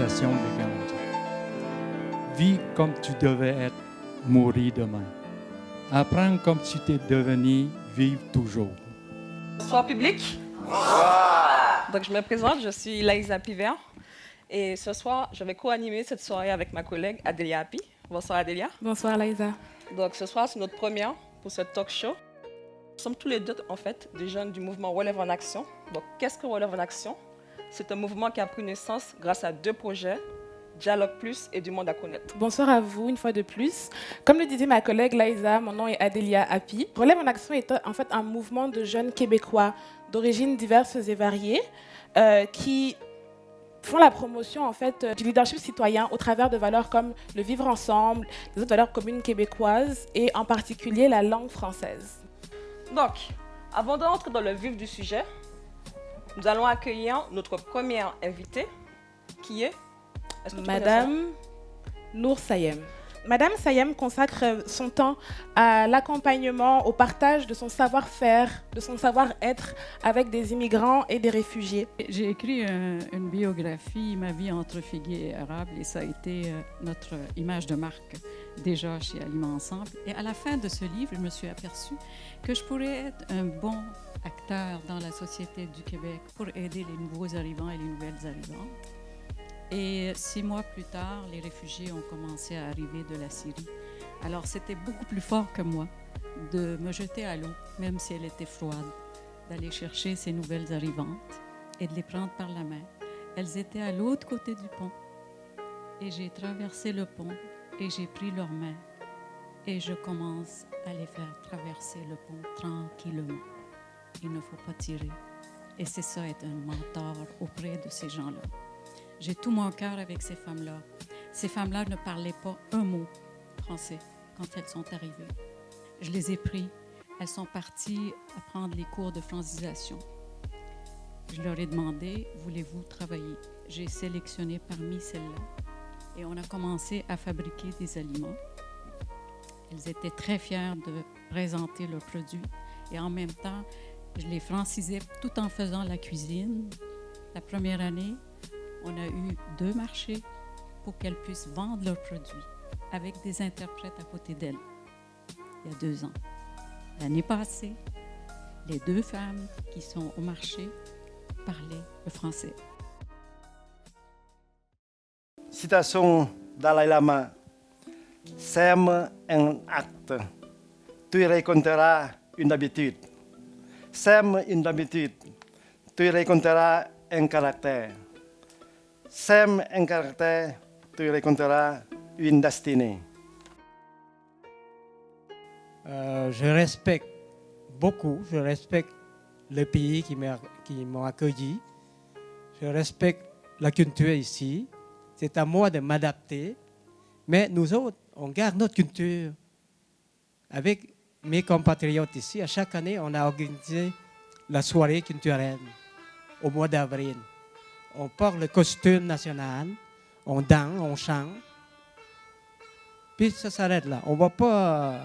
citation de Gandhi. Vis comme tu devais être, mourir demain. Apprends comme tu t'es devenu, vivre toujours. Bonsoir public. Bonsoir. Donc je me présente, je suis Laïsa Pivert. Et ce soir, je vais co-animer cette soirée avec ma collègue Adélia Happy. Bonsoir Adélia. Bonsoir Laïsa. Donc ce soir, c'est notre première pour ce talk show. Nous sommes tous les deux, en fait, des jeunes du mouvement Relève en Action. Donc qu'est-ce que Relève en Action? C'est un mouvement qui a pris naissance grâce à 2 projets, Dialogue Plus et Du Monde à connaître. Bonsoir à vous une fois de plus. Comme le disait ma collègue Laïsa, mon nom est Adélia Happy. Relève en Action est en fait un mouvement de jeunes Québécois d'origines diverses et variées qui font la promotion en fait du leadership citoyen au travers de valeurs comme le vivre ensemble, les autres valeurs communes québécoises et en particulier la langue française. Donc, avant d'entrer dans le vif du sujet, nous allons accueillir notre première invitée qui est Madame Nour Sayem. Madame Sayem consacre son temps à l'accompagnement, au partage de son savoir-faire, de son savoir-être avec des immigrants et des réfugiés. J'ai écrit une biographie, Ma vie entre figuier et érable, et ça a été notre image de marque déjà chez Aliments Ensemble. Et à la fin de ce livre, je me suis aperçue que je pourrais être un bon acteur dans la société du Québec pour aider les nouveaux arrivants et les nouvelles arrivantes. Et 6 mois plus tard, les réfugiés ont commencé à arriver de la Syrie. Alors, c'était beaucoup plus fort que moi de me jeter à l'eau, même si elle était froide, d'aller chercher ces nouvelles arrivantes et de les prendre par la main. Elles étaient à l'autre côté du pont. Et j'ai traversé le pont et j'ai pris leurs mains. Et je commence à les faire traverser le pont tranquillement. Il ne faut pas tirer. Et c'est ça, être un mentor auprès de ces gens-là. J'ai tout mon cœur avec ces femmes-là. Ces femmes-là ne parlaient pas un mot français quand elles sont arrivées. Je les ai pris. Elles sont parties à prendre les cours de francisation. Je leur ai demandé, voulez-vous travailler? J'ai sélectionné parmi celles-là et on a commencé à fabriquer des aliments. Elles étaient très fières de présenter leurs produits et en même temps, je les francisais tout en faisant la cuisine. La première année, on a eu 2 marchés pour qu'elles puissent vendre leurs produits avec des interprètes à côté d'elles, il y a 2 ans. L'année passée, les 2 femmes qui sont au marché parlaient le français. Citation Dalai Lama. Sème un acte, tu récolteras une habitude. Sème une habitude, tu récolteras un caractère. Sème un caractère, tu récolteras une destinée. Je respecte beaucoup, je respecte le pays qui m'ont accueilli. Je respecte la culture ici. C'est à moi de m'adapter. Mais nous autres, on garde notre culture. Avec mes compatriotes ici, à chaque année, on a organisé la soirée culturelle au mois d'avril. On porte le costume national, on danse, on chante. Puis ça s'arrête là. On ne va pas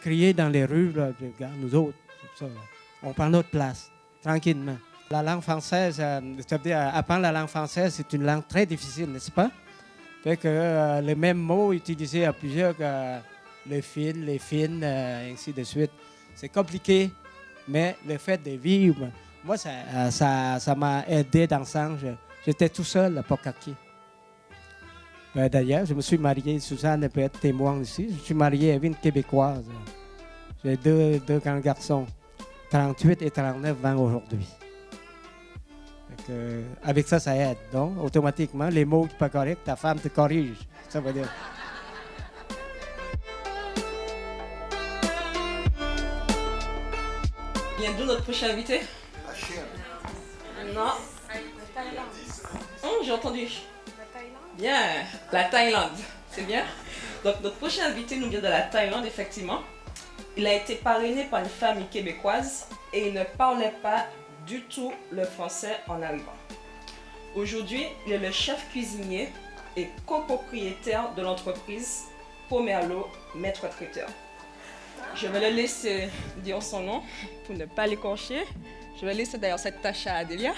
crier dans les rues, là, nous autres. Ça, là. On prend notre place, tranquillement. La langue française, apprendre la langue française, c'est une langue très difficile, n'est-ce pas? Fait que les mêmes mots utilisés à plusieurs, les fils, les fines, ainsi de suite. C'est compliqué, mais le fait de vivre, moi, ça m'a aidé dans le sens. J'étais tout seul à Pocaki. D'ailleurs, je me suis marié, Suzanne peut être témoin ici, je suis marié avec une Québécoise. J'ai deux grands garçons, 38 et 39 ans aujourd'hui. Avec ça, ça aide. Donc, automatiquement, les mots qui ne sont pas corrects, ta femme te corrige. Ça veut dire. Bien d'où notre prochain invité? La Chine. Non. J'ai entendu. La Thaïlande? Bien, la Thaïlande. C'est bien. Donc notre prochain invité nous vient de la Thaïlande, effectivement. Il a été parrainé par une famille québécoise et il ne parlait pas du tout le français en arrivant. Aujourd'hui, il est le chef cuisinier et copropriétaire de l'entreprise Pomerleau Maître Traiteur. Je vais le laisser dire son nom pour ne pas l'écorcher. Je vais laisser d'ailleurs cette tâche à Adélia.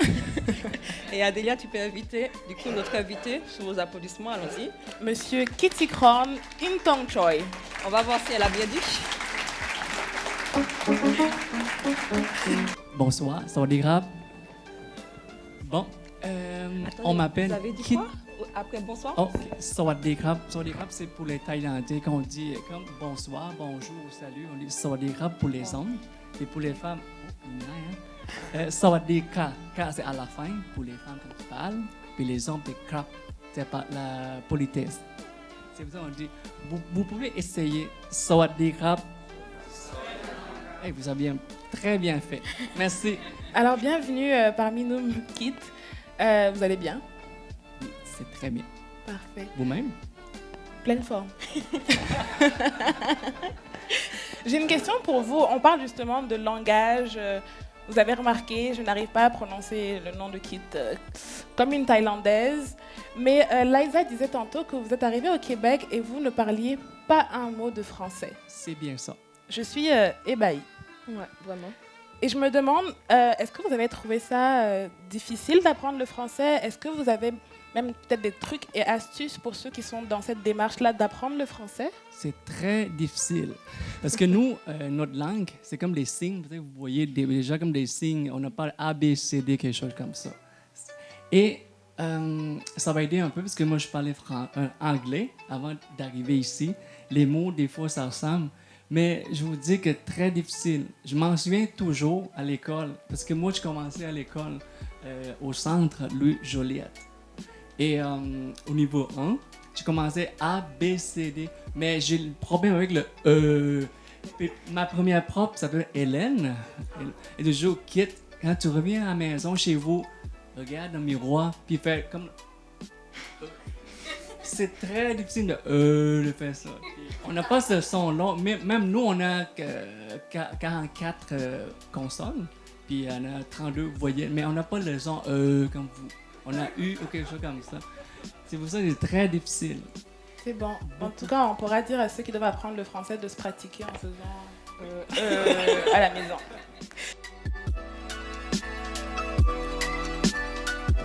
Et Adélia, tu peux inviter du coup notre invité sous vos applaudissements. Allons-y. Monsieur Kittikron Intong Choi. On va voir si elle a bien dit. Bonsoir, Sawadee Krab. Bon, Attendez, on m'appelle Vous avez dit Kit. quoi après bonsoir? Oh, Sawadee Krab. Sawadee Krab, c'est pour les Thaïlandais quand on dit comme bonsoir, bonjour, salut. On dit Sawadee Krab pour les hommes et pour les femmes. Oh, hein? Sawadee Ka. Ka, c'est à la fin pour les femmes qui parlent. Puis les hommes, c'est Krab. C'est pas la politesse. C'est pour ça qu'on dit. Vous pouvez essayer Sawadee Krab. Hey, vous avez très bien fait. Merci. Alors, bienvenue parmi nous, Kit. Vous allez bien? Oui, c'est très bien. Parfait. Vous-même? Pleine forme. J'ai une question pour vous. On parle justement de langage. Vous avez remarqué, je n'arrive pas à prononcer le nom de Kit comme une Thaïlandaise. Mais Liza disait tantôt que vous êtes arrivée au Québec et vous ne parliez pas un mot de français. C'est bien ça. Je suis ébahie. Ouais, vraiment. Et je me demande, est-ce que vous avez trouvé ça difficile d'apprendre le français? Est-ce que vous avez même peut-être des trucs et astuces pour ceux qui sont dans cette démarche-là d'apprendre le français? C'est très difficile. Parce que nous, notre langue, c'est comme des signes. Peut-être vous voyez déjà comme des signes. On n'a pas A, B, C, D, quelque chose comme ça. Et ça va aider un peu parce que moi, je parlais anglais avant d'arriver ici. Les mots, des fois, ça ressemble. Mais je vous dis que très difficile. Je m'en souviens toujours à l'école. Parce que moi, je commençais à l'école au centre Louis Joliette. Et au niveau 1, j'ai commencé A, B, C, D. Mais j'ai le problème avec le E. Puis ma première prof s'appelle Hélène. Et toujours, Kit, quand tu reviens à la maison, chez vous, regarde dans le miroir, puis fais comme... C'est très difficile de faire ça. On n'a pas ce son-là. Même nous, on a 44 consonnes, puis on a 32 voyelles, mais on n'a pas le son comme vous. On a eu ou quelque chose comme ça. C'est pour ça que c'est très difficile. C'est bon. En tout cas, on pourra dire à ceux qui doivent apprendre le français de se pratiquer en faisant à la maison.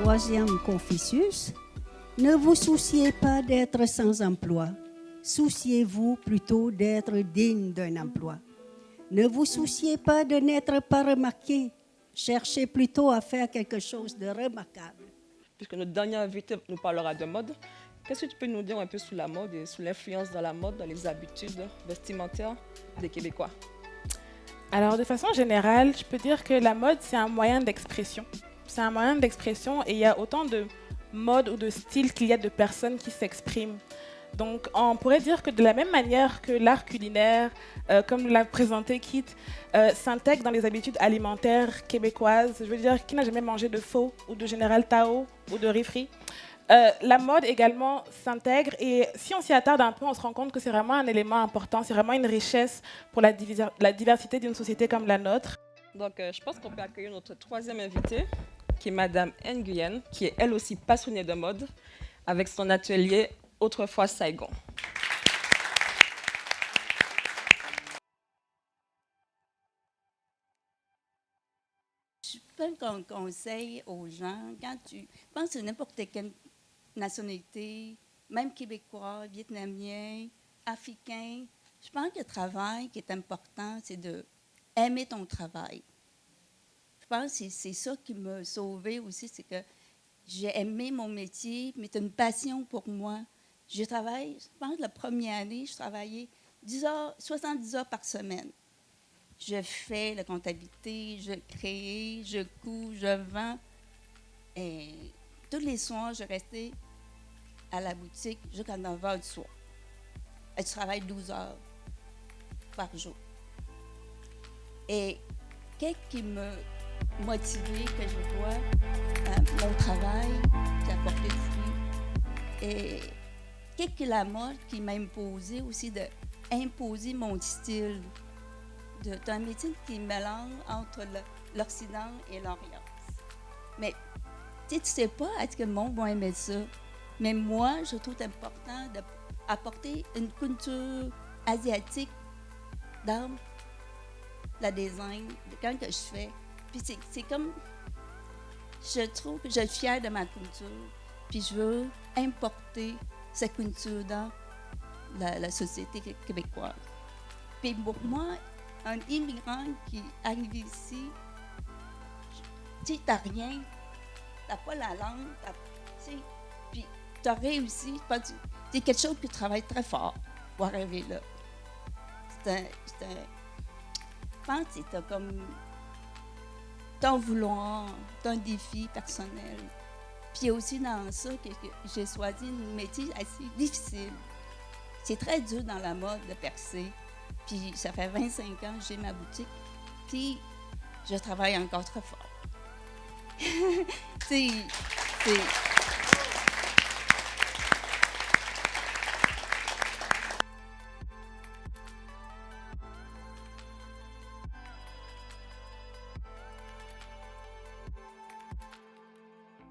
Troisième Confucius, ne vous souciez pas d'être sans emploi. Souciez-vous plutôt d'être digne d'un emploi. Ne vous souciez pas de n'être pas remarqué. Cherchez plutôt à faire quelque chose de remarquable. Puisque notre dernier invité nous parlera de mode, qu'est-ce que tu peux nous dire un peu sur la mode et sur l'influence dans la mode, dans les habitudes vestimentaires des Québécois? Alors, de façon générale, je peux dire que la mode, c'est un moyen d'expression. C'est un moyen d'expression et il y a autant de modes ou de styles qu'il y a de personnes qui s'expriment. Donc, on pourrait dire que de la même manière que l'art culinaire, comme l'a présenté Kit, s'intègre dans les habitudes alimentaires québécoises, je veux dire, qui n'a jamais mangé de pho ou de Général Tao ou de riz frit, la mode également s'intègre et si on s'y attarde un peu, on se rend compte que c'est vraiment un élément important, c'est vraiment une richesse pour la diversité d'une société comme la nôtre. Donc, je pense qu'on peut accueillir notre troisième invitée, qui est Madame Nguyen, qui est elle aussi passionnée de mode, avec son atelier Autrefois Saigon. Je donne un conseil aux gens, quand tu penses à n'importe quelle nationalité, même québécois, vietnamien, africain, je pense que le travail qui est important, c'est d'aimer ton travail. Je pense que c'est ça qui m'a sauvée aussi, c'est que j'ai aimé mon métier, mais c'est une passion pour moi. Je travaille, je pense, la première année, je travaillais 70 heures par semaine. Je fais la comptabilité, je crée, je couds, je vends. Et tous les soirs, je restais à la boutique jusqu'à 9 heures du soir. Et je travaille 12 heures par jour. Et qu'est-ce qui m'a motivée que je vois mon travail qui a porté du fruit. Et qu'est-ce que la mode qui m'a imposé aussi d'imposer mon style. C'est un métier qui mélange entre l'Occident et l'Orient. Mais tu ne sais pas est-ce que le monde va aimer ça. Mais moi, je trouve important d'apporter une culture asiatique dans le design quand que je fais Puis c'est comme, je trouve que je suis fière de ma culture, puis je veux importer cette culture dans la société québécoise. Puis pour moi, un immigrant qui arrive ici, tu sais, t'as rien, t'as pas la langue, puis t'as réussi, c'est quelque chose que tu travailles très fort pour arriver là. Je pense que c'est comme ton vouloir, ton défi personnel. Puis aussi dans ça que j'ai choisi un métier assez difficile. C'est très dur dans la mode de percer. Puis ça fait 25 ans que j'ai ma boutique. Puis je travaille encore très fort. c'est